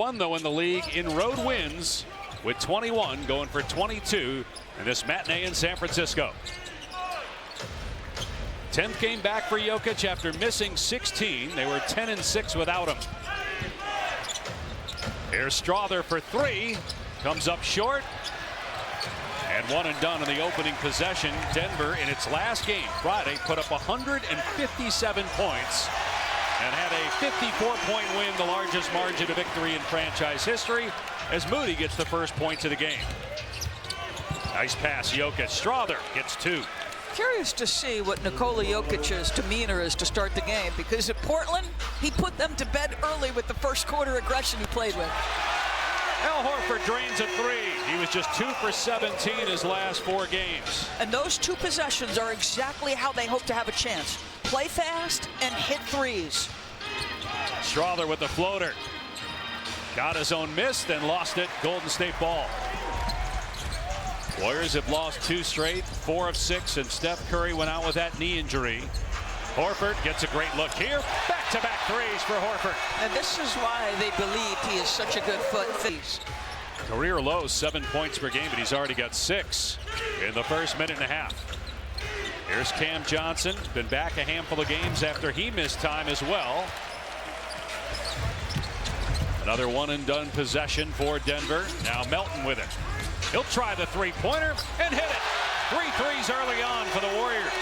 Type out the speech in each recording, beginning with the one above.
One though in the league in road wins with 21, going for 22 in this matinee in San Francisco. 10th game back for Jokic after missing 16. They were 10-6 without him. Here's Strother for three. Comes up short. And one and done in the opening possession. Denver in its last game Friday put up 157 points and had a 54-point win, the largest margin of victory in franchise history, as Moody gets the first points of the game. Nice pass, Jokic. Strother gets two. Curious to see what Nikola Jokic's demeanor is to start the game, because at Portland, he put them to bed early with the first quarter aggression he played with. Al Horford drains a three. He was just 2 for 17 his last 4 games. And those 2 possessions are exactly how they hope to have a chance. Play fast and hit threes. Strother with the floater. Got his own miss, then lost it. Golden State ball. Warriors have lost 2 straight, 4 of 6, and Steph Curry went out with that knee injury. Horford gets a great look here. Back-to-back threes for Horford. And this is why they believe he is such a good foot. Career low, 7 points per game, but he's already got 6 in the first minute and a half. Here's Cam Johnson. Been back a handful of games after he missed time as well. Another one-and-done possession for Denver. Now Melton with it. He'll try the three-pointer and hit it. 3 threes early on for the Warriors.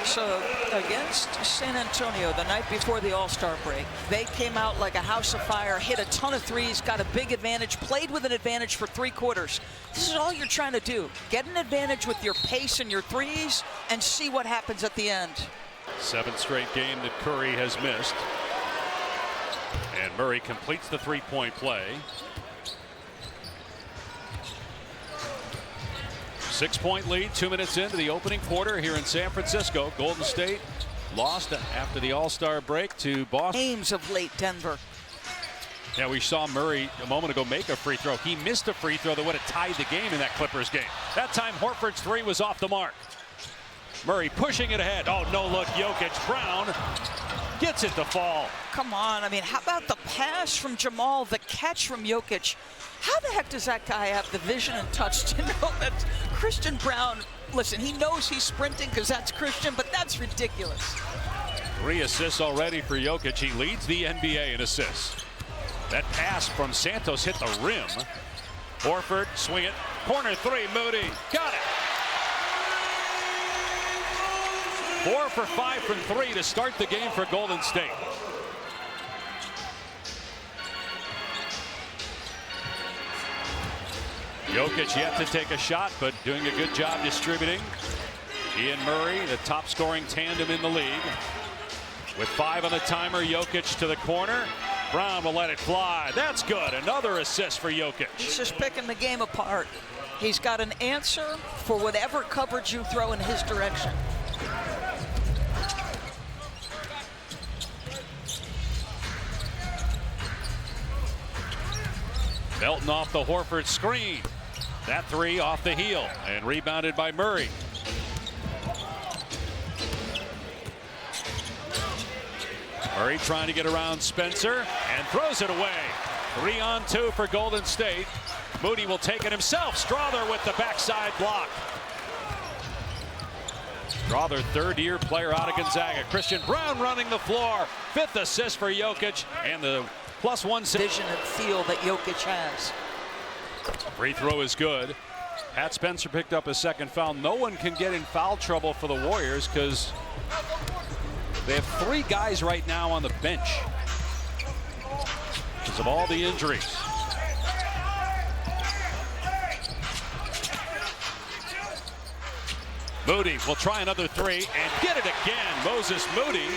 So against San Antonio the night before the All-Star break, they came out like a house of fire, hit a ton of threes, got a big advantage, played with an advantage for 3 quarters. This is all you're trying to do. Get an advantage with your pace and your threes and see what happens at the end. 7th straight game that Curry has missed. And Murray completes the 3-point play. 6-point lead, 2 minutes into the opening quarter here in San Francisco. Golden State lost after the All-Star break to Boston. Games of late Denver. Yeah, we saw Murray a moment ago make a free throw. He missed a free throw that would have tied the game in that Clippers game. That time Horford's 3 was off the mark. Murray pushing it ahead. Oh, no look, Jokic. Brown gets it to fall. Come on, I mean, how about the pass from Jamal, the catch from Jokic? How the heck does that guy have the vision and touch to know that Christian Brown, listen, he knows he's sprinting because that's Christian, but that's ridiculous. 3 assists already for Jokic. He leads the NBA in assists. That pass from Santos hit the rim. Horford, swing it. Corner 3, Moody. Got it. 4 for 5 from 3 to start the game for Golden State. Jokic yet to take a shot, but doing a good job distributing. He and Murray, the top scoring tandem in the league. With 5 on the timer, Jokic to the corner. Brown will let it fly. That's good. Another assist for Jokic. He's just picking the game apart. He's got an answer for whatever coverage you throw in his direction. Melton off the Horford screen. That 3 off the heel and rebounded by Murray. Murray trying to get around Spencer and throws it away. 3 on 2 for Golden State. Moody will take it himself. Strother with the backside block. Strother, 3rd-year player out of Gonzaga. Christian Brown running the floor. 5th assist for Jokic and the +1 vision and feel that Jokic has. Free throw is good. Pat Spencer picked up a 2nd foul. No one can get in foul trouble for the Warriors because they have 3 guys right now on the bench because of all the injuries. Moody will try another 3 and get it again. Moses Moody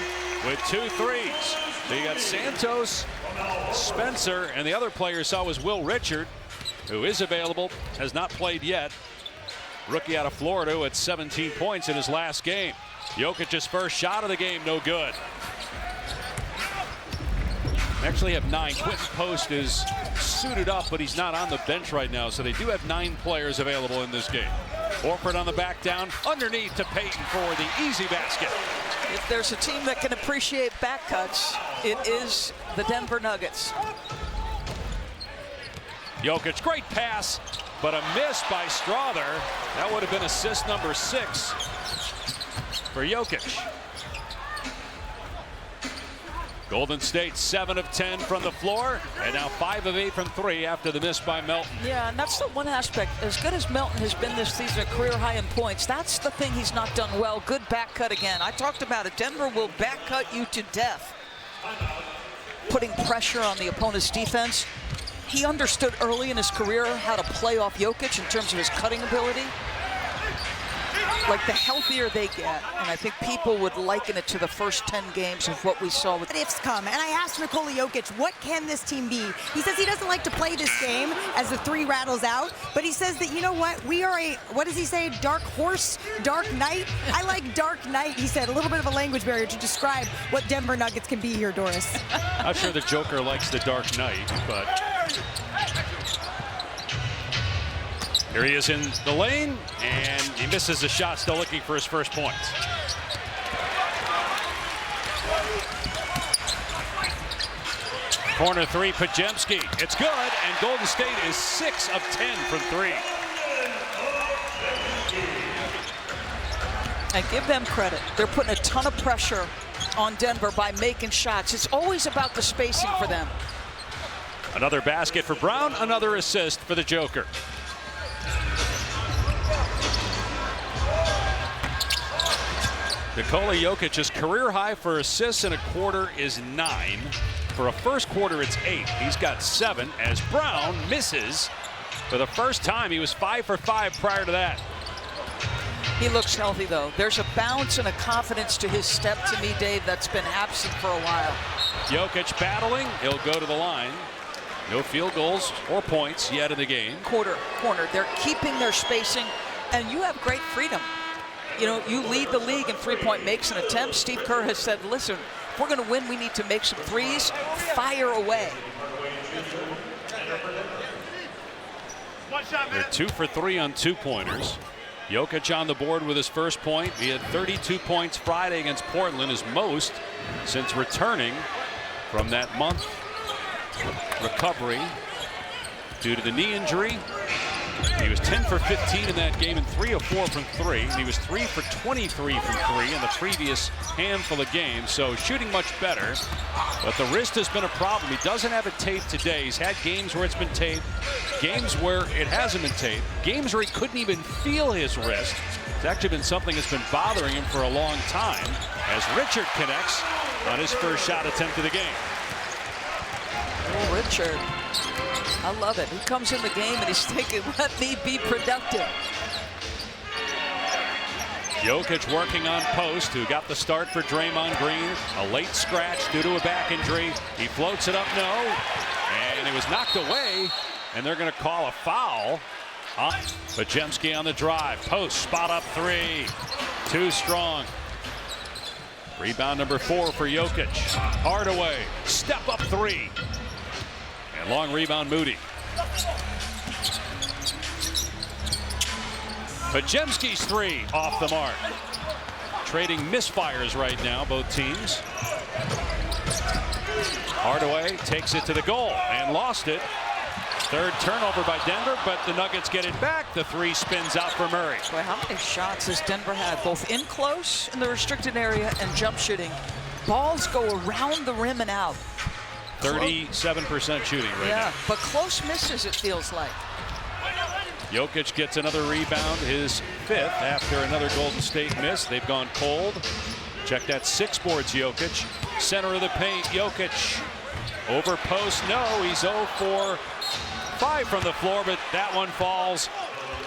with 2 threes. So you got Santos, Spencer, and the other player saw was Will Richard, who is available, has not played yet. Rookie out of Florida at 17 points in his last game. Jokic's first shot of the game, no good. They actually have 9. Quentin Post is suited up, but he's not on the bench right now, so they do have 9 players available in this game. Horford on the back down, underneath to Payton for the easy basket. If there's a team that can appreciate back cuts, it is the Denver Nuggets. Jokic, great pass, but a miss by Strother. That would have been assist number 6 for Jokic. Golden State 7 of 10 from the floor, and now 5 of 8 from 3 after the miss by Melton. Yeah, and that's the one aspect. As good as Melton has been this season, a career high in points, that's the thing he's not done well. Good back cut again. I talked about it. Denver will back cut you to death. Putting pressure on the opponent's defense. He understood early in his career how to play off Jokic in terms of his cutting ability. Like, the healthier they get, and I think people would liken it to the first 10 games of what we saw with ifs come. And I asked Nikola Jokic, what can this team be? He says he doesn't like to play this game as the 3 rattles out, but he says that, you know what, we are a, what does he say, dark horse, dark knight? I like dark knight, he said, a little bit of a language barrier to describe what Denver Nuggets can be here, Doris. Not sure the Joker likes the Dark Knight, but here he is in the lane, and he misses the shot, still looking for his first points. Corner 3, Pajemski. It's good, and Golden State is 6 of 10 from 3. And give them credit. They're putting a ton of pressure on Denver by making shots. It's always about the spacing for them. Another basket for Brown, another assist for the Joker. Nikola Jokic's career high for assists in a quarter is 9. For a first quarter, it's 8. He's got 7 as Brown misses for the first time. He was 5 for 5 prior to that. He looks healthy, though. There's a bounce and a confidence to his step, to me, Dave, that's been absent for a while. Jokic battling. He'll go to the line. No field goals or points yet in the game. Corner. They're keeping their spacing, and you have great freedom. You know, you lead the league in three-point makes and attempts. Steve Kerr has said, listen, if we're going to win, we need to make some threes. Fire away. They're 2 for 3 on 2-pointers. Jokic on the board with his first point. He had 32 points Friday against Portland, his most since returning from that month recovery due to the knee injury. He was 10 for 15 in that game and 3 of 4 from 3. He was 3 for 23 from 3 in the previous handful of games, so shooting much better. But the wrist has been a problem. He doesn't have it taped today. He's had games where it's been taped, games where it hasn't been taped, games where he couldn't even feel his wrist. It's actually been something that's been bothering him for a long time as Richard connects on his first shot attempt of the game. Oh, Richard. I love it. He comes in the game and he's thinking, let me be productive. Jokic working on Post, who got the start for Draymond Green. A late scratch due to a back injury. He floats it up, no. And it was knocked away, and they're going to call a foul. Pajemski on the drive. Post, spot up 3. Too strong. Rebound number 4 for Jokic. Hardaway, step up 3. And long rebound, Moody. Pajemski's 3 off the mark. Trading misfires right now, both teams. Hardaway takes it to the goal and lost it. Third turnover by Denver, but the Nuggets get it back. The 3 spins out for Murray. Boy, how many shots has Denver had, both in close in the restricted area and jump shooting? Balls go around the rim and out. 37% shooting right now. Yeah, but close misses, it feels like. Jokic gets another rebound, his 5th after another Golden State miss. They've gone cold. Check that 6 boards, Jokic. Center of the paint, Jokic. Over post, no, he's 0 for 5 from the floor, but that one falls.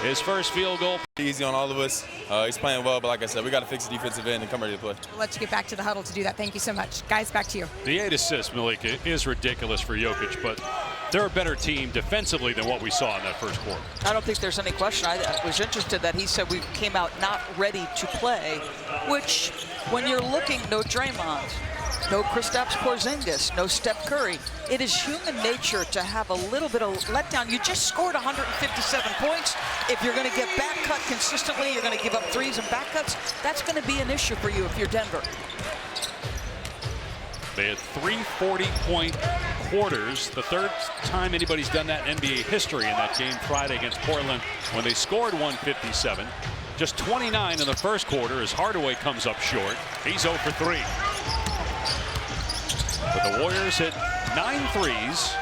His first field goal. Easy on all of us. He's playing well, but like I said, we got to fix the defensive end and come ready to play. We'll let you get back to the huddle to do that. Thank you so much. Guys, back to you. The 8 assists, Malika, is ridiculous for Jokic, but they're a better team defensively than what we saw in that first quarter. I don't think there's any question. I was interested that he said we came out not ready to play, which when you're looking, no Draymond, no Kristaps Porzingis, no Steph Curry. It is human nature to have a little bit of letdown. You just scored 157 points. If you're going to get back cut consistently, you're going to give up threes and back cuts. That's going to be an issue for you if you're Denver. They had 3 40-point quarters. The third time anybody's done that in NBA history in that game Friday against Portland when they scored 157. Just 29 in the first quarter as Hardaway comes up short. He's 0 for 3. But the Warriors hit 9 threes.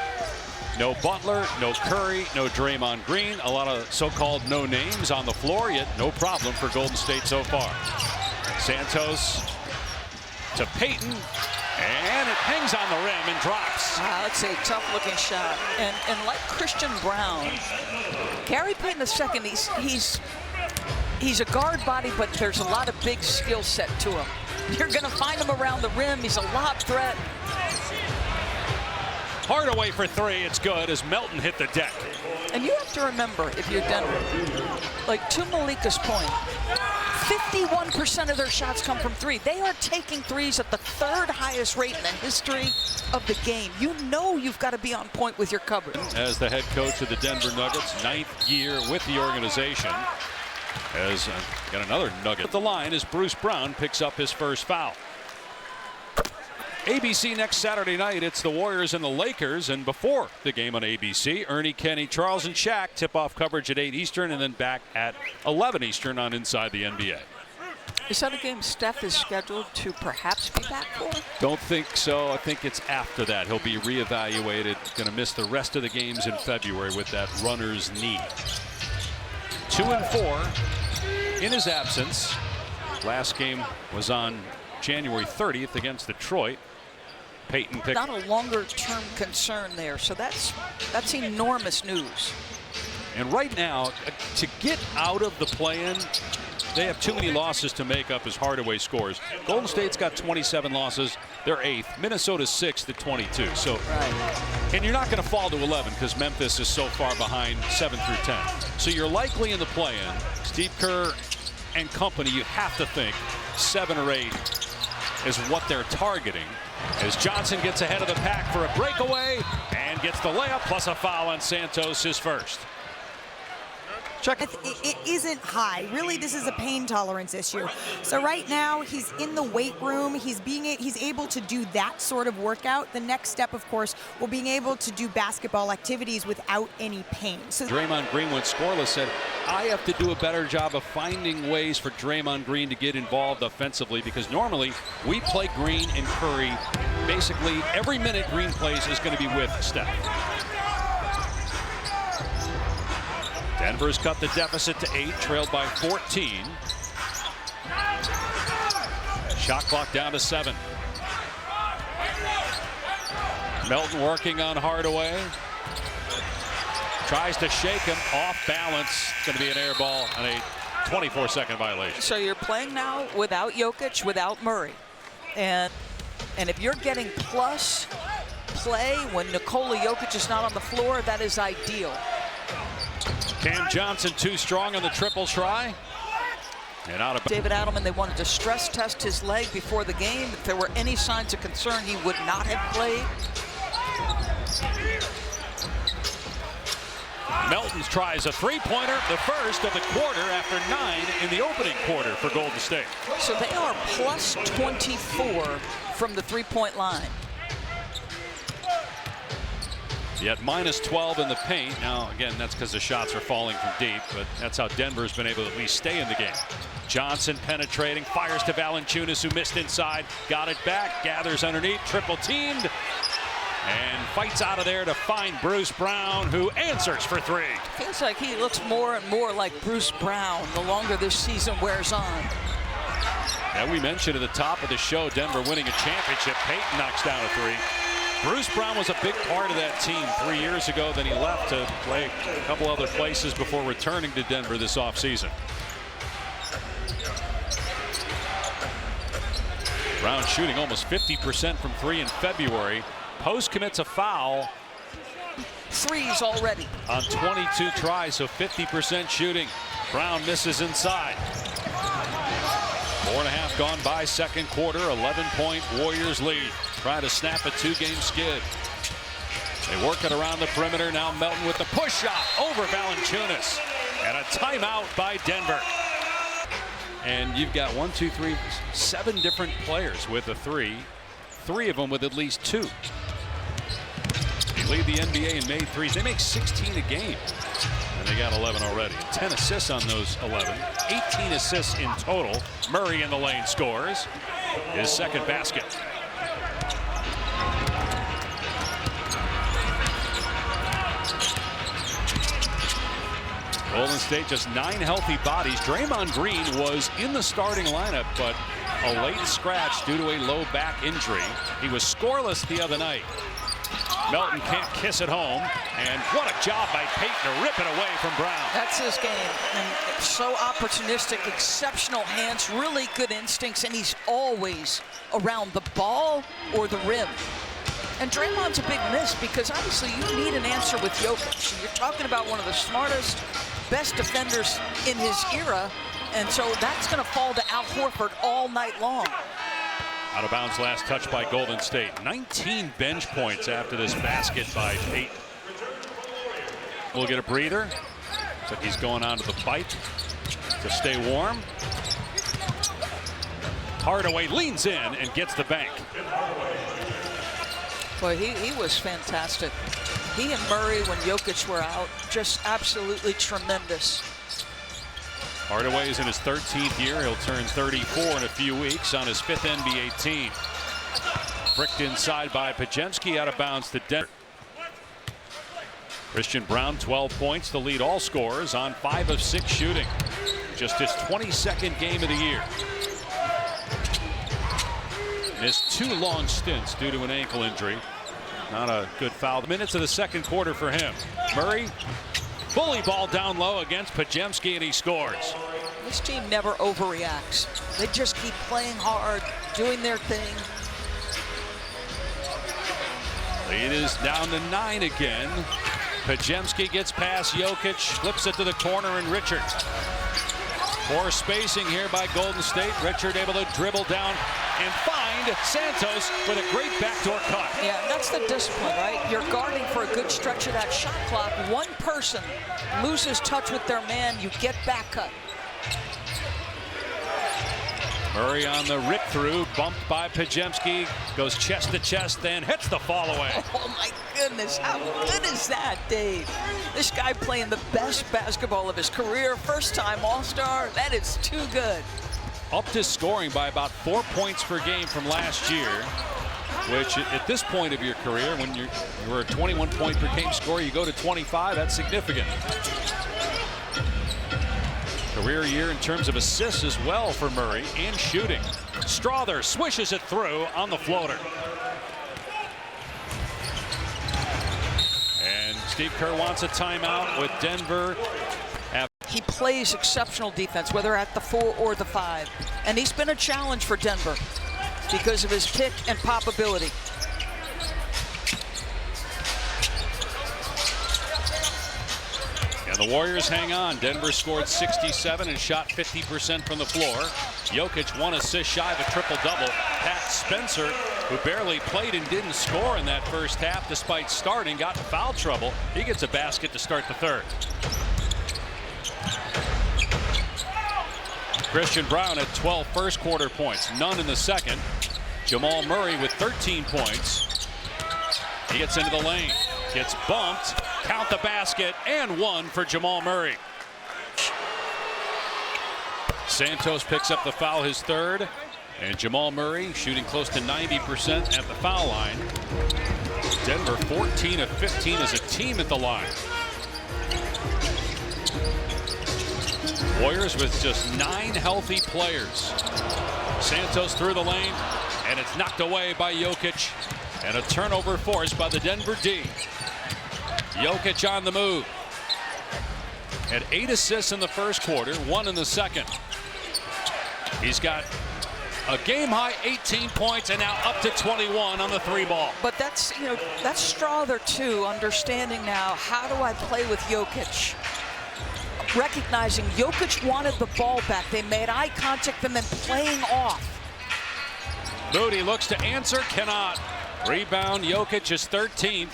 No Butler, no Curry, no Draymond Green. A lot of so-called no names on the floor, yet no problem for Golden State so far. Santos to Payton, and it hangs on the rim and drops. Wow, that's a tough-looking shot. And like Christian Brown, Gary Payton II, he's a guard body, but there's a lot of big skill set to him. You're going to find him around the rim. He's a lob threat. Hardaway for 3. It's good as Melton hit the deck. And you have to remember, if you're Denver, like to Malika's point, 51% of their shots come from 3. They are taking threes at the 3rd highest rate in the history of the game. You know you've got to be on point with your coverage. As the head coach of the Denver Nuggets, 9th year with the organization. As got another nugget at the line as Bruce Brown picks up his first foul. ABC next Saturday night. It's the Warriors and the Lakers. And before the game on ABC, Ernie, Kenny, Charles, and Shaq tip-off coverage at 8 Eastern and then back at 11 Eastern on Inside the NBA. Is that a game Steph is scheduled to perhaps be back for? Don't think so. I think it's after that. He'll be reevaluated. Going to miss the rest of the games in February with that runner's knee. 2 and 4 in his absence. Last game was on January 30th against Detroit. Payton picked. Not a longer-term concern there, so that's enormous news. And right now, to get out of the play-in, they have too many losses to make up as Hardaway scores. Golden State's got 27 losses. They're 8th. Minnesota's 6th at 22. So, right. And you're not going to fall to 11 because Memphis is so far behind 7 through 10. So you're likely in the play-in. Steve Kerr and company, you have to think 7 or 8 is what they're targeting. As Johnson gets ahead of the pack for a breakaway and gets the layup plus a foul on Santos, his first. Check. It isn't high. Really, this is a pain tolerance issue. So right now, he's in the weight room. He's able to do that sort of workout. The next step, of course, will being able to do basketball activities without any pain. So Draymond Green went scoreless, said, I have to do a better job of finding ways for Draymond Green to get involved offensively because normally we play Green and Curry. Basically, every minute Green plays is going to be with Steph. Denver's cut the deficit to 8, trailed by 14. Shot clock down to 7. Melton working on Hardaway. Tries to shake him off balance. It's going to be an air ball and a 24-second violation. So you're playing now without Jokic, without Murray. And if you're getting plus play when Nikola Jokic is not on the floor, that is ideal. Cam Johnson too strong on the triple try. And out of David Adelman, they wanted to stress test his leg before the game. If there were any signs of concern, he would not have played. Melton tries a three-pointer, the first of the quarter after 9 in the opening quarter for Golden State. So they are plus 24 from the three-point line. Yet minus 12 in the paint. Now, again, that's because the shots are falling from deep, but that's how Denver's been able to at least stay in the game. Johnson penetrating, fires to Valanciunas, who missed inside, got it back, gathers underneath, triple teamed, and fights out of there to find Bruce Brown, who answers for 3. Feels like he looks more and more like Bruce Brown the longer this season wears on. And we mentioned at the top of the show, Denver winning a championship. Payton knocks down a 3. Bruce Brown was a big part of that team 3 years ago. Then he left to play a couple other places before returning to Denver this offseason. Brown shooting almost 50% from 3 in February. Post commits a foul. 3s already. On 22 tries, so 50% shooting. Brown misses inside. 4.5 gone by second quarter. 11-point Warriors lead. Trying to snap a 2-game skid. They work it around the perimeter. Now Melton with the push shot over Valanciunas. And a timeout by Denver. And you've got 7 different players with a 3. 3 of them with at least 2. lead the NBA in made threes. They make 16 a game, and they got 11 already. 10 assists on those 11. 18 assists in total. Murray in the lane scores his second basket. Golden State just 9 healthy bodies. Draymond Green was in the starting lineup, but a late scratch due to a low back injury. He was scoreless the other night. Melton can't kiss it home, and what a job by Payton to rip it away from Brown. That's his game, and so opportunistic, exceptional hands, really good instincts, and he's always around the ball or the rim. And Draymond's a big miss because obviously you need an answer with Jokic. You're talking about one of the smartest, best defenders in his era, and so that's going to fall to Al Horford all night long. Out of bounds last touch by Golden State. 19 bench points after this basket by Payton. We'll get a breather. Looks like he's going onto the pipe to stay warm. Hardaway leans in and gets the bank. Boy, he was fantastic. He and Murray, when Jokic were out, just absolutely tremendous. Hardaway is in his 13th year. He'll turn 34 in a few weeks on his 5th NBA team. Bricked inside by Podziemski, out of bounds to Denver. Christian Braun, 12 points, the lead all scorers on 5 of 6 shooting. Just his 22nd game of the year. Missed 2 long stints due to an ankle injury. Not a good foul. Minutes of the second quarter for him. Murray, bully ball down low against Podziemski, and he scores. This team never overreacts. They just keep playing hard, doing their thing. Lead is down to 9 again. Podziemski gets past Jokic, flips it to the corner, and Richard. Poor spacing here by Golden State. Richard able to dribble down and find Santos with a great backdoor cut. Yeah, that's the discipline, right? You're guarding for a good stretch of that shot clock. One person loses touch with their man, you get back cut. Murray on the rip through, bumped by Podziemski, goes chest to chest, then hits the fall away. Oh my goodness, how good is that, Dave? This guy playing the best basketball of his career, first time All-Star, that is too good. Up to scoring by about 4 points per game from last year, which at this point of your career, when you were a 21 point per game scorer, you go to 25, that's significant. Career year in terms of assists as well for Murray and shooting. Strother swishes it through on the floater. And Steve Kerr wants a timeout with Denver. He plays exceptional defense, whether at the 4 or the 5. And he's been a challenge for Denver because of his pick and pop ability. And the Warriors hang on. Denver scored 67 and shot 50% from the floor. Jokic 1 assist shy of a triple-double. Pat Spencer, who barely played and didn't score in that first half despite starting, got in foul trouble. He gets a basket to start the third. Christian Braun had 12 first quarter points, none in the second. Jamal Murray with 13 points. He gets into the lane, gets bumped, count the basket, and 1 for Jamal Murray. Santos picks up the foul, his third, and Jamal Murray shooting close to 90% at the foul line. Denver 14 of 15 as a team at the line. Warriors with just 9 healthy players. Santos through the lane, and it's knocked away by Jokic, and a turnover forced by the Denver D. Jokic on the move. Had 8 assists in the first quarter, 1 in the second. He's got a game-high 18 points and now up to 21 on the 3 ball. But that's, you know, that's Strother too, understanding now, how do I play with Jokic? Recognizing Jokic wanted the ball back. They made eye contact and then playing off. Moody looks to answer, cannot. Rebound, Jokic is 13th.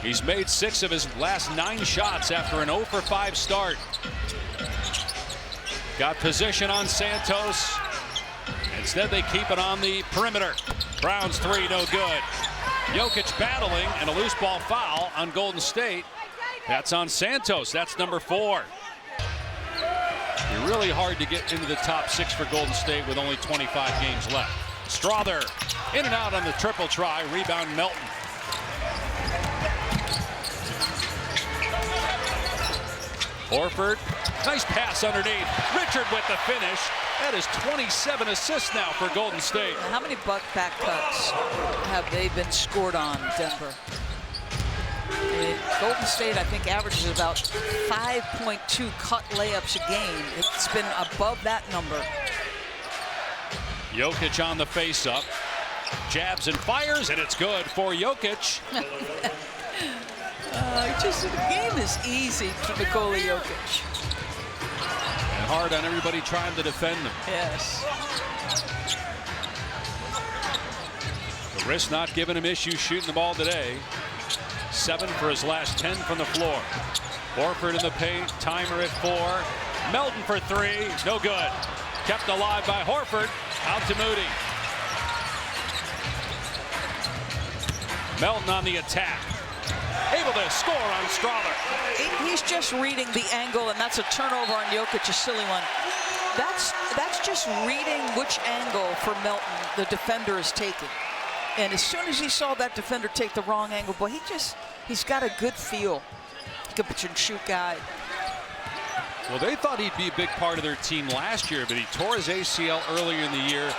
He's made 6 of his last 9 shots after an 0 for 5 start. Got position on Santos. Instead, they keep it on the perimeter. Brown's 3, no good. Jokic battling, and a loose ball foul on Golden State. That's on Santos. That's number 4. You're really hard to get into the top 6 for Golden State with only 25 games left. Strother in and out on the triple try. Rebound Melton. Horford, nice pass underneath. Richard with the finish. That is 27 assists now for Golden State. How many back cuts have they been scored on, Denver? Golden State, I think, averages about 5.2 cut layups a game. It's been above that number. Jokic on the face-up. Jabs and fires, and it's good for Jokic. The game is easy for Nikola Jokic. And hard on everybody trying to defend him. Yes. The wrist not giving him issues shooting the ball today. 7 for his last 10 from the floor. Horford in the paint, timer at 4. Melton for 3, no good. Kept alive by Horford, out to Moody. Melton on the attack. Able to score on Strother. He's just reading the angle, and that's a turnover on Jokic, a silly one. That's just reading which angle for Melton the defender is taking. And as soon as he saw that defender take the wrong angle, boy, he's got a good feel. Good pitch and shoot guy. Well, they thought he'd be a big part of their team last year, but he tore his ACL earlier in the year.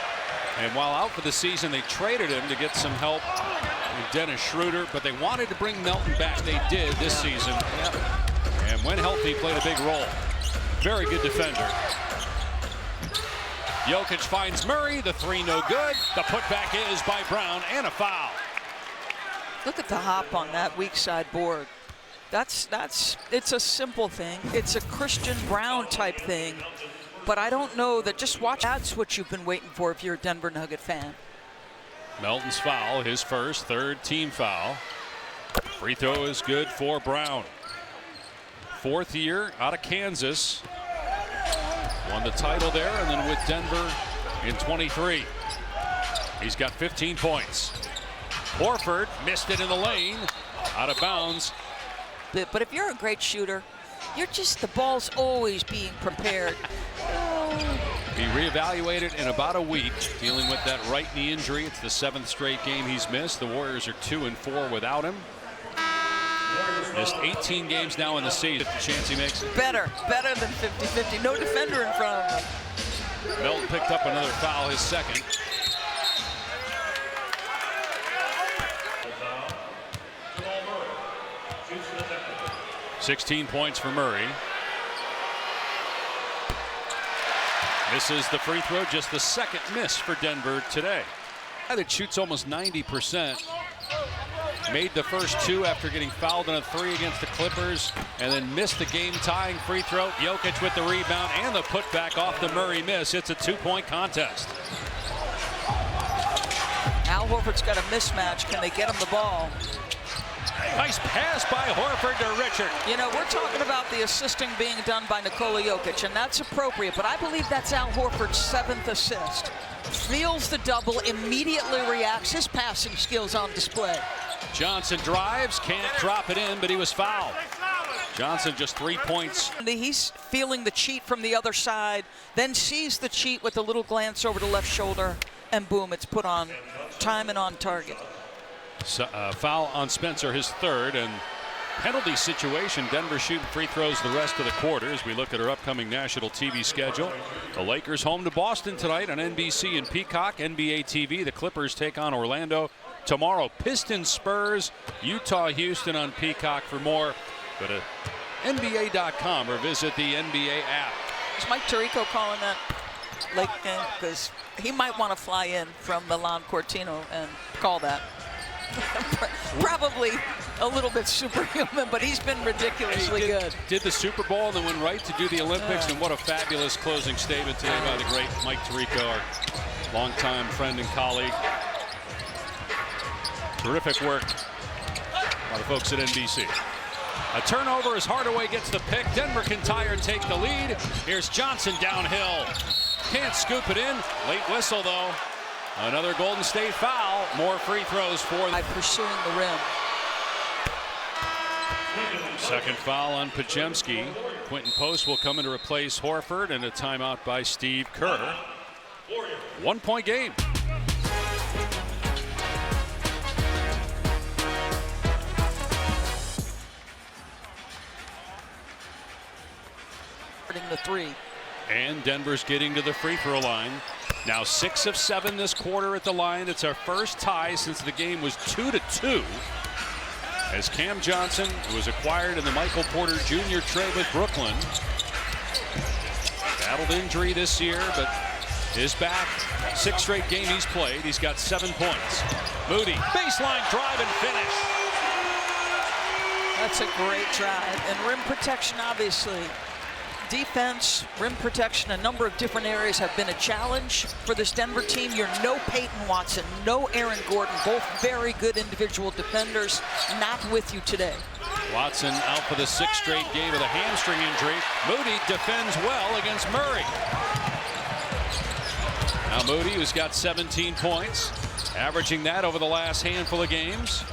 And while out for the season, they traded him to get some help with Dennis Schroeder, but they wanted to bring Melton back. They did this season. Yep. And when healthy, played a big role. Very good defender. Jokic finds Murray. The 3 no good. The putback is by Brown, and a foul. Look at the hop on that weak side board. It's a simple thing. It's a Christian Brown type thing. But I don't know that just watch. That's what you've been waiting for if you're a Denver Nugget fan. Melton's foul, his first, 3rd team foul. Free throw is good for Brown. 4th year out of Kansas. Won the title there, and then with Denver in 23. He's got 15 points. Horford missed it in the lane, out of bounds. But if you're a great shooter, the ball's always being prepared. Be reevaluated in about a week, dealing with that right knee injury. It's the 7th straight game he's missed. The Warriors are 2-4 without him. Missed 18 games now in the season. The chance he makes it. Better than 50-50. No defender in front of him. Melton picked up another foul, his 2nd. $16 points for Murray. Misses the free throw, just the 2nd miss for Denver today. That shoots almost 90%. Made the first 2 after getting fouled on a 3 against the Clippers, and then missed the game-tying free throw. Jokic with the rebound and the putback off the Murray miss. It's a 2-point contest. Al Horford's got a mismatch. Can they get him the ball? Nice pass by Horford to Richard. You know, we're talking about the assisting being done by Nikola Jokic, and that's appropriate, but I believe that's Al Horford's 7th assist. Feels the double, immediately reacts. His passing skills on display. Johnson drives, can't drop it in, but he was fouled. Johnson just 3 points. He's feeling the cheat from the other side, then sees the cheat with a little glance over the left shoulder, and boom, it's put on time and on target. So, foul on Spencer, his 3rd, and penalty situation. Denver shooting free throws the rest of the quarter as we look at our upcoming national TV schedule. The Lakers home to Boston tonight on NBC and Peacock. NBA TV, the Clippers take on Orlando tomorrow. Pistons, Spurs, Utah, Houston on Peacock. For more, go to NBA.com or visit the NBA app. Is Mike Tirico calling that Lake game? Because he might want to fly in from Milan Cortino and call that. Probably a little bit superhuman, but he's been ridiculously good. Did the Super Bowl and then went right to do the Olympics, and what a fabulous closing statement today by the great Mike Tirico, our longtime friend and colleague. Terrific work by the folks at NBC. A turnover as Hardaway gets the pick. Denver can tie or take the lead. Here's Johnson downhill. Can't scoop it in. Late whistle, though. Another Golden State foul. more free throws for by pursuing the rim. second foul on Podziemski. Quentin Post will come in to replace Horford, and a timeout by Steve Kerr. 1 point game. The three. And Denver's getting to the free throw line. Now 6 of 7 this quarter at the line. It's our first tie since the game was 2-2. As Cam Johnson, who was acquired in the Michael Porter Jr. trade with Brooklyn, battled injury this year, but is back. 6th straight game he's played. He's got 7 points. Moody, baseline drive and finish. That's a great drive. And rim protection, obviously. Defense, rim protection, a number of different areas have been a challenge for this Denver team. You're no Peyton Watson, no Aaron Gordon, both very good individual defenders, not with you today. Watson out for the 6th straight game with a hamstring injury. Moody defends well against Murray. Now Moody, who's got 17 points, averaging that over the last handful of games.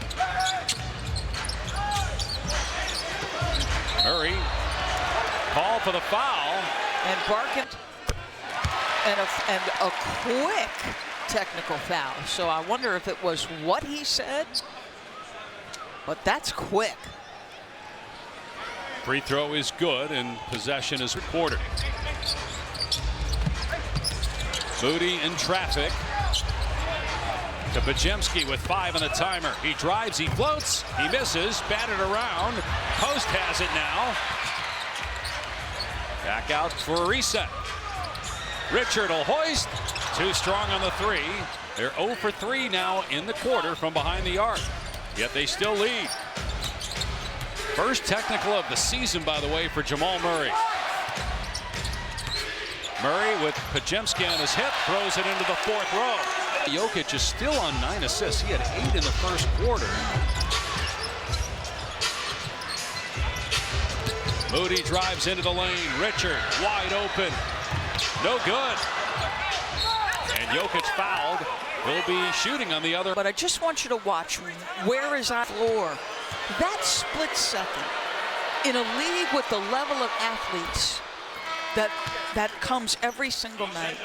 Murray, call for the foul. And Barkin, and a quick technical foul. So I wonder if it was what he said, but that's quick. Free throw is good, and possession is recorded. Moody in traffic. To Podziemski with 5 on the timer. He drives, he floats, he misses, batted around. Post has it now. Back out for a reset. Richard will hoist. Too strong on the 3. They're 0 for 3 now in the quarter from behind the arc. Yet they still lead. First technical of the season, by the way, for Jamal Murray. Murray with Podziemski on his hip, throws it into the 4th row. Jokic is still on 9 assists. He had 8 in the first quarter. Moody drives into the lane. Richard wide open. No good. And Jokic fouled. Will be shooting on the other. But I just want you to watch where is our floor. That split second in a league with the level of athletes that comes every single night.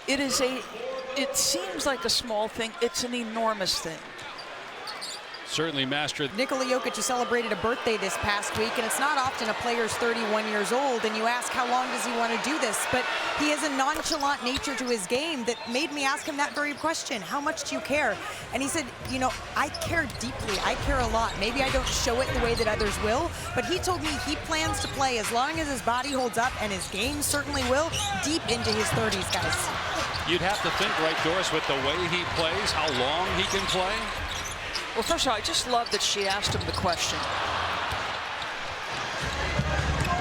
It seems like a small thing. It's an enormous thing. Certainly mastered. Nikola Jokic has celebrated a birthday this past week, and it's not often a player's 31 years old, and you ask how long does he want to do this, but he has a nonchalant nature to his game that made me ask him that very question. How much do you care? And he said, you know, I care deeply. I care a lot. Maybe I don't show it the way that others will, but he told me he plans to play as long as his body holds up, and his game certainly will, deep into his 30s, guys. You'd have to think, right, Doris, with the way he plays, how long he can play. Well, first of all, I just love that she asked him the question.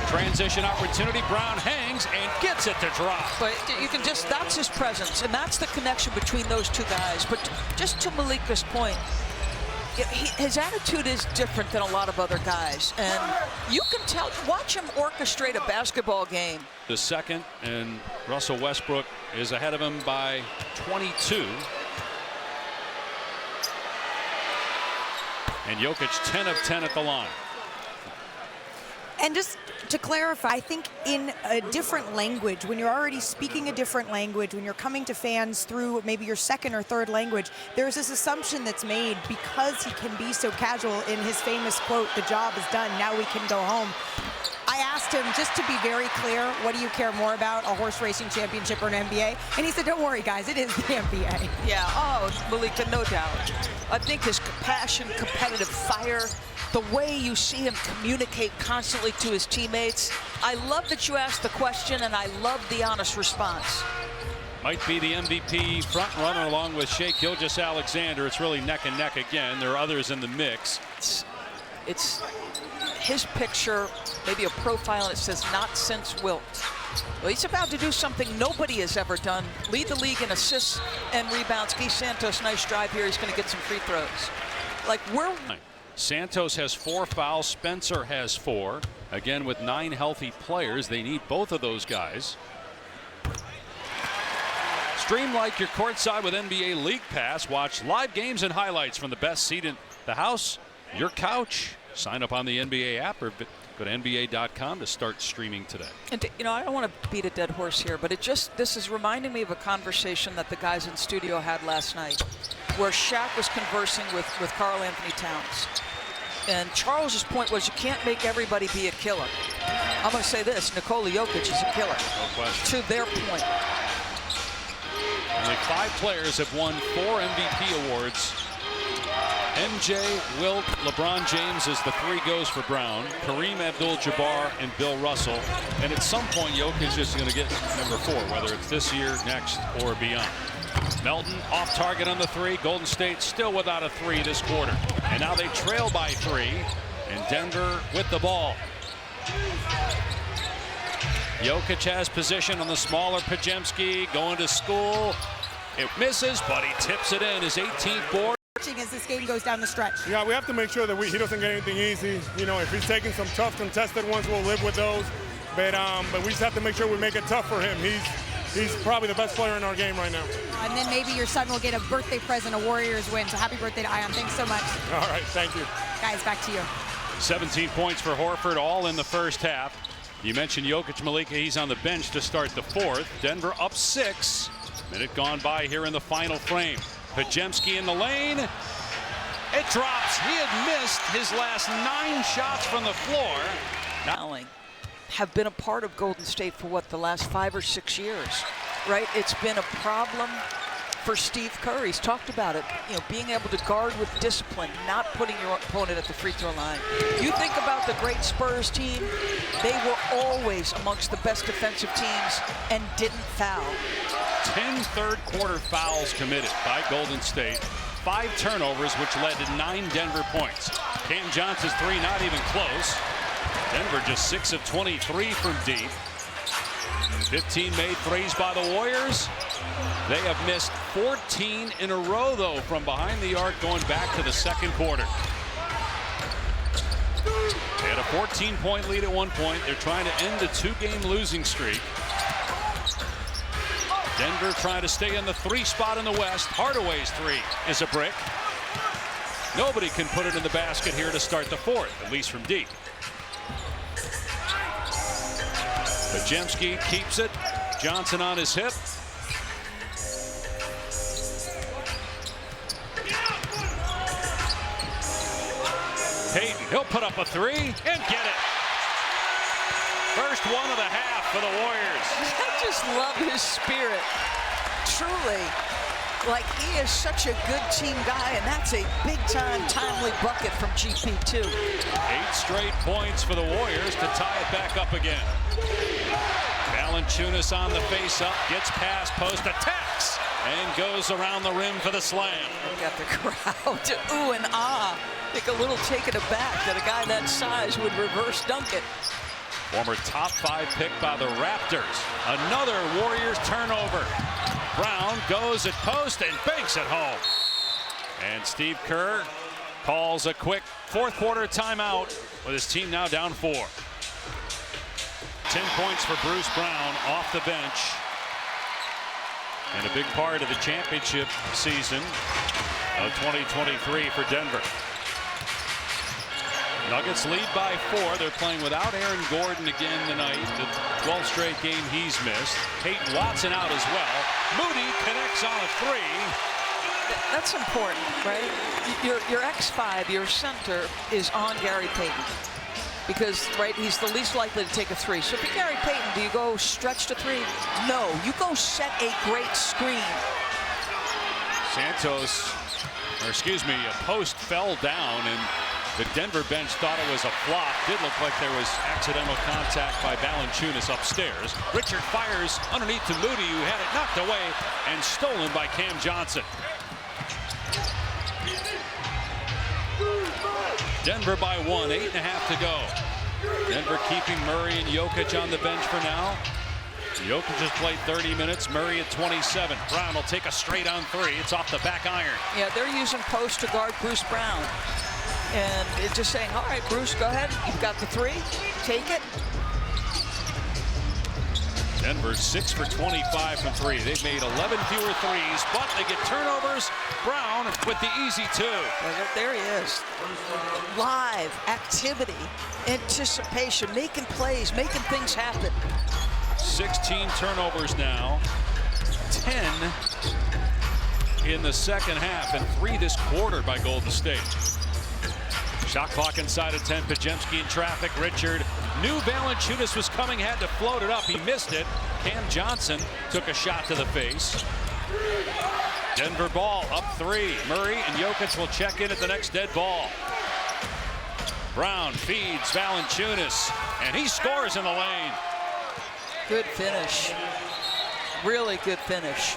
Transition opportunity. Brown hangs and gets it to drop. But you can just, that's his presence, and that's the connection between those two guys. But just to Malika's point, his attitude is different than a lot of other guys. And you can tell, watch him orchestrate a basketball game. The second, and Russell Westbrook is ahead of him by 22. And Jokic 10 of 10 at the line. And just to clarify, I think in a different language, when you're already speaking a different language, when you're coming to fans through maybe your second or third language, there's this assumption that's made because he can be so casual in his famous quote, "The job is done, now we can go home." I asked him, just to be very clear, what do you care more about, a horse racing championship or an NBA? And he said, don't worry, guys, it is the NBA. Yeah, oh, Malika, no doubt. I think his passion, competitive fire, the way you see him communicate constantly to his teammates. I love that you asked the question, and I love the honest response. Might be the MVP front runner along with Shai Gilgeous-Alexander. It's really neck and neck again. There are others in the mix. It's his picture, maybe a profile, and it says, not since Wilt. Well, he's about to do something nobody has ever done. Lead the league in assists and rebounds. Guy Santos, nice drive here. He's going to get some free throws. Like, Santos has 4 fouls. Spencer has 4. Again, with 9 healthy players, they need both of those guys. Stream like you're courtside with NBA League Pass. Watch live games and highlights from the best seat in the house, your couch. Sign up on the NBA app or go to NBA.com to start streaming today. And I don't want to beat a dead horse here, but this is reminding me of a conversation that the guys in studio had last night, where Shaq was conversing with Karl Anthony Towns. And Charles's point was you can't make everybody be a killer. I'm going to say this, Nikola Jokic is a killer. No question. To their point. Only 5 players have won 4 MVP awards. MJ, Wilt, LeBron James as the 3 goes for Brown, Kareem Abdul-Jabbar, and Bill Russell. And at some point, Jokic is going to get number 4, whether it's this year, next, or beyond. Melton off target on the 3. Golden State still without a 3 this quarter. And now they trail by 3. And Denver with the ball. Jokic has position on the smaller Podziemski, going to school. It misses, but he tips it in. His 18th board. As this game goes down the stretch. Yeah, we have to make sure that he doesn't get anything easy. If he's taking some tough contested ones, we'll live with those. But we just have to make sure we make it tough for him. He's probably the best player in our game right now. And then maybe your son will get a birthday present, a Warriors win. So happy birthday to Ion. Thanks so much. All right, thank you. Guys, back to you. 17 points for Horford, all in the first half. You mentioned Jokic, Malika. He's on the bench to start the 4th. Denver up 6. Minute gone by here in the final frame. Podziemski in the lane. It drops. He had missed his last 9 shots from the floor. Now have been a part of Golden State for the last 5 or 6 years, right? It's been a problem for Steve Kerr. He's talked about it, being able to guard with discipline, not putting your opponent at the free throw line. You think about the great Spurs team, they were always amongst the best defensive teams and didn't foul. 10 third-quarter fouls committed by Golden State. 5 turnovers, which led to 9 Denver points. Cam Johnson's 3 not even close. Denver just 6 of 23 from deep. 15 made threes by the Warriors. They have missed 14 in a row, though, from behind the arc going back to the second quarter. They had a 14-point lead at one point. They're trying to end a 2-game losing streak. Denver trying to stay in the 3 spot in the West. Hardaway's 3 is a brick. Nobody can put it in the basket here to start the 4th, at least from deep. Podziemski keeps it. Johnson on his hip. Payton, he'll put up a 3 and get it. First one of the half for the Warriors. I just love his spirit. Truly. Like, he is such a good team guy, and that's a big-time, timely bucket from GP2. 8 straight points for the Warriors to tie it back up again. Valanciunas on the face-up, gets past post, attacks, and goes around the rim for the slam. We got the crowd to ooh and ah. I think a little taken aback that a guy that size would reverse dunk it. Former top 5 pick by the Raptors. Another Warriors turnover. Brown goes at post and banks it home. And Steve Kerr calls a quick 4th quarter timeout with his team now down 4. 10 points for Bruce Brown off the bench. And a big part of the championship season of 2023 for Denver. Nuggets lead by 4. They're playing without Aaron Gordon again tonight. The 12th straight game he's missed. Peyton Watson out as well. Moody connects on a 3. That's important, right? Your X5, your center, is on Gary Payton. Because, right, he's the least likely to take a 3. So if you're Gary Payton, do you go stretch to 3? No, you go set a great screen. Santos, or excuse me, a post fell down and the Denver bench thought it was a flop. Did look like there was accidental contact by Valanciunas upstairs. Richard fires underneath to Moody, who had it knocked away and stolen by Cam Johnson. Denver by 1, 8.5 to go. Denver keeping Murray and Jokic on the bench for now. Jokic has played 30 minutes, Murray at 27. Brown will take a straight on 3. It's off the back iron. Yeah, they're using post to guard Bruce Brown. And it's just saying, all right, Bruce, go ahead. You've got the 3. Take it. Denver 6 for 25 from 3. They've made 11 fewer threes, but they get turnovers. Brown with the easy 2. There he is. Live activity, anticipation, making plays, making things happen. 16 turnovers now. 10 in the second half and 3 this quarter by Golden State. Shot clock inside of 10. Podziemski in traffic. Richard knew Valanciunas was coming, had to float it up. He missed it. Cam Johnson took a shot to the face. Denver ball up 3. Murray and Jokic will check in at the next dead ball. Brown feeds Valanciunas, and he scores in the lane. Good finish. Really good finish.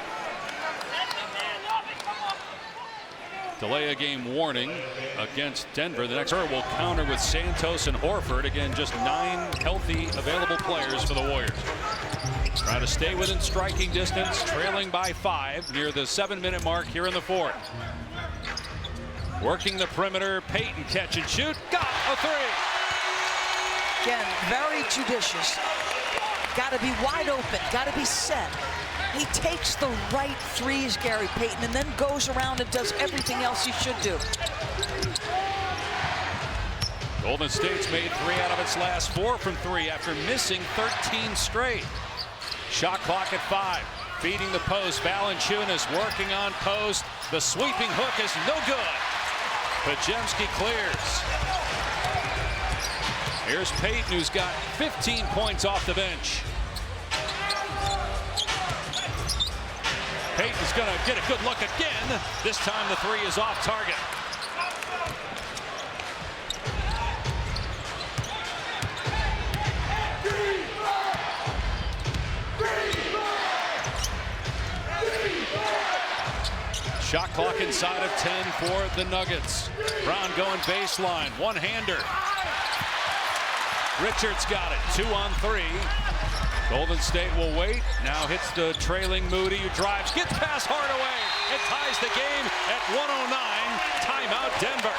Delay a game warning against Denver. The next will counter with Santos and Horford. Again, just 9 healthy available players for the Warriors. Trying to stay within striking distance, trailing by 5 near the 7-minute mark here in the 4th. Working the perimeter, Payton catch and shoot, got a 3. Again, very judicious. Got to be wide open, got to be set. He takes the right threes, Gary Payton, and then goes around and does everything else he should do. Golden State's made 3 out of its last 4 from 3 after missing 13 straight. Shot clock at 5. Feeding the post. Valanciunas working on post. The sweeping hook is no good. Podziemski clears. Here's Payton, who's got 15 points off the bench. Payton's going to get a good look again. This time the 3 is off target. Shot clock inside of 10 for the Nuggets. Brown going baseline, one-hander. Richards got it, 2 on 3. Golden State will wait. Now hits the trailing Moody, who drives, gets past Hardaway. It ties the game at 109. Timeout, Denver.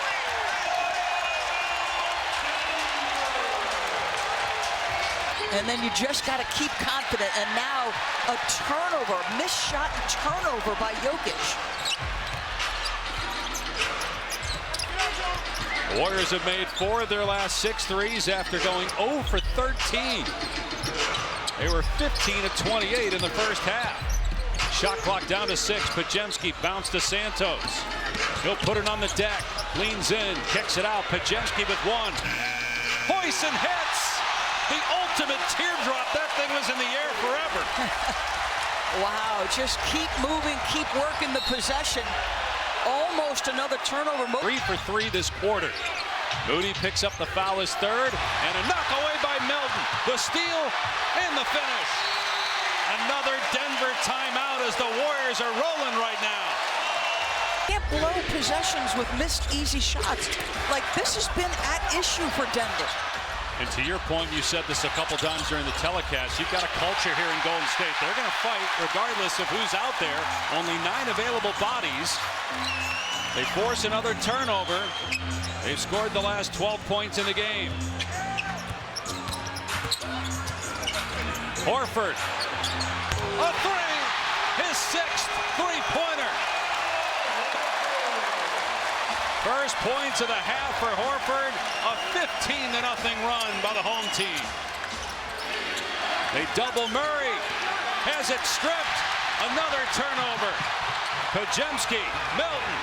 And then you just got to keep confident. And now a turnover, missed shot and turnover by Jokic. The Warriors have made 4 of their last 6 threes after going 0 for 13. They were 15 of 28 in the first half. Shot clock down to 6. Podziemski bounced to Santos. He'll put it on the deck. Leans in, kicks it out. Podziemski with 1. Poison hits. The ultimate teardrop. That thing was in the air forever. Wow, just keep moving, keep working the possession. Almost another turnover. 3 for 3 this quarter. Moody picks up the foul, his 3rd, and a knock away by Melton. The steal and the finish. Another Denver timeout as the Warriors are rolling right now. Can't blow possessions with missed easy shots. Like, this has been at issue for Denver. And to your point, you said this a couple times during the telecast, you've got a culture here in Golden State. They're going to fight regardless of who's out there. Only 9 available bodies. They force another turnover. They've scored the last 12 points in the game. Horford, a 3, his 6th three-pointer. First points of the half for Horford, a 15-0 run by the home team. They double Murray, has it stripped, another turnover. Podziemski, Melton,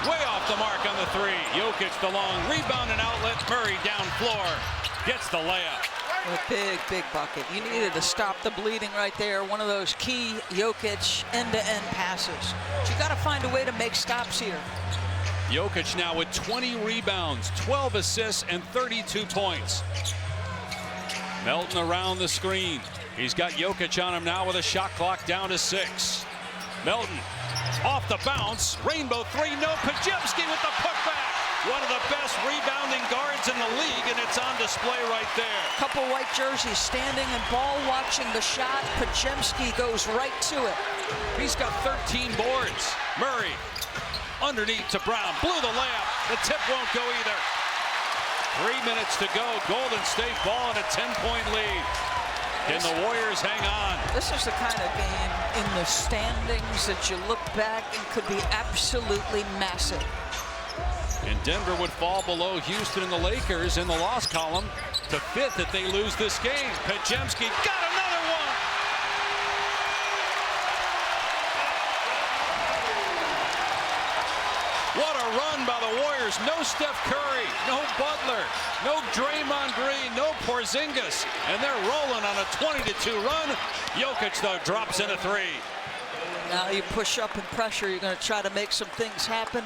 way off the mark on the 3. Jokic the long rebound and outlet. Murray down floor, gets the layup. A big, big bucket. You needed to stop the bleeding right there. One of those key Jokic end-to-end passes. But you got to find a way to make stops here. Jokic now with 20 rebounds, 12 assists, and 32 points. Melton around the screen. He's got Jokic on him now with a shot clock down to 6. Melton off the bounce. Rainbow 3, no. Podziemski with the putback. One of the best rebounding guards in the league, and it's on display right there. Couple white jerseys standing and ball watching the shot. Podziemski goes right to it. He's got 13 boards. Murray underneath to Brown. Blew the layup. The tip won't go either. 3 minutes to go. Golden State ball in a 10-point lead. Can the Warriors hang on? This is the kind of game in the standings that you look back and could be absolutely massive. And Denver would fall below Houston and the Lakers in the loss column to 5th if they lose this game. Podziemski got another one. What a run by the Warriors. No Steph Curry, no Butler, no Draymond Green, no Porzingis. And they're rolling on a 20-2 run. Jokic, though, drops in a 3. Now you push up and pressure. You're going to try to make some things happen.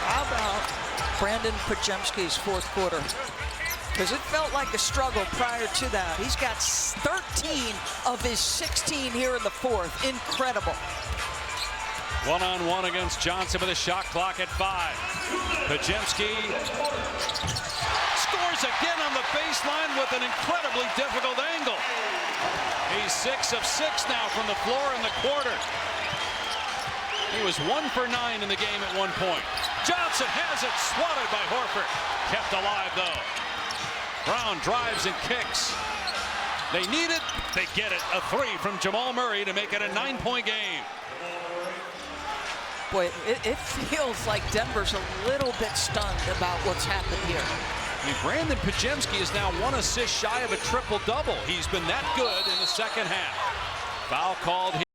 How about Brandon Podziemski's fourth quarter? Because it felt like a struggle prior to that. He's got 13 of his 16 here in the fourth. Incredible. One-on-one against Johnson with a shot clock at 5. Podziemski scores again on the baseline with an incredibly difficult angle. He's 6 of 6 now from the floor in the quarter. He was 1 for 9 in the game at one point. Johnson has it, swatted by Horford. Kept alive, though. Brown drives and kicks. They need it, they get it. A 3 from Jamal Murray to make it a 9-point game. Boy, it feels like Denver's a little bit stunned about what's happened here. I mean, Brandon Podziemski is now 1 assist shy of a triple-double. He's been that good in the second half. Foul called here.